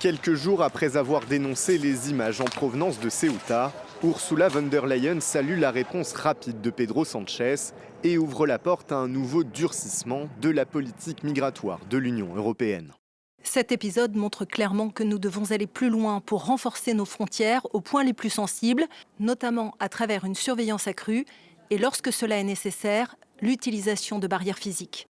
Quelques jours après avoir dénoncé les images en provenance de Ceuta, Ursula von der Leyen salue la réponse rapide de Pedro Sánchez et ouvre la porte à un nouveau durcissement de la politique migratoire de l'Union européenne. Cet épisode montre clairement que nous devons aller plus loin pour renforcer nos frontières aux points les plus sensibles, notamment à travers une surveillance accrue et, lorsque cela est nécessaire, l'utilisation de barrières physiques.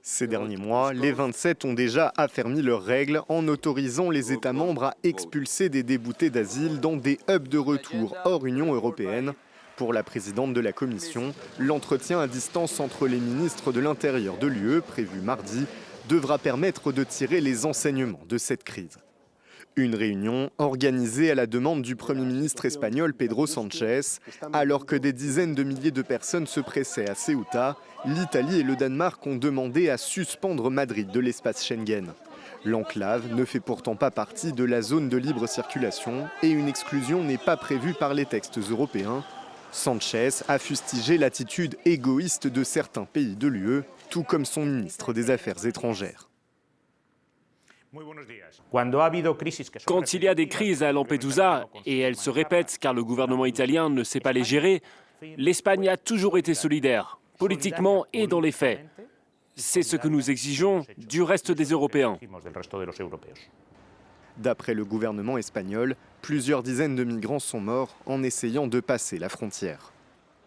Ces derniers mois, les 27 ont déjà affermi leurs règles en autorisant les États membres à expulser des déboutés d'asile dans des hubs de retour hors Union européenne. Pour la présidente de la Commission, l'entretien à distance entre les ministres de l'Intérieur de l'UE, prévu mardi, devra permettre de tirer les enseignements de cette crise. Une réunion organisée à la demande du Premier ministre espagnol Pedro Sánchez, alors que des dizaines de milliers de personnes se pressaient à Ceuta, l'Italie et le Danemark ont demandé à suspendre Madrid de l'espace Schengen. L'enclave ne fait pourtant pas partie de la zone de libre circulation et une exclusion n'est pas prévue par les textes européens. Sánchez a fustigé l'attitude égoïste de certains pays de l'UE, tout comme son ministre des Affaires étrangères. Quand il y a des crises à Lampedusa, et elles se répètent car le gouvernement italien ne sait pas les gérer, l'Espagne a toujours été solidaire, politiquement et dans les faits. C'est ce que nous exigeons du reste des Européens. D'après le gouvernement espagnol, plusieurs dizaines de migrants sont morts en essayant de passer la frontière.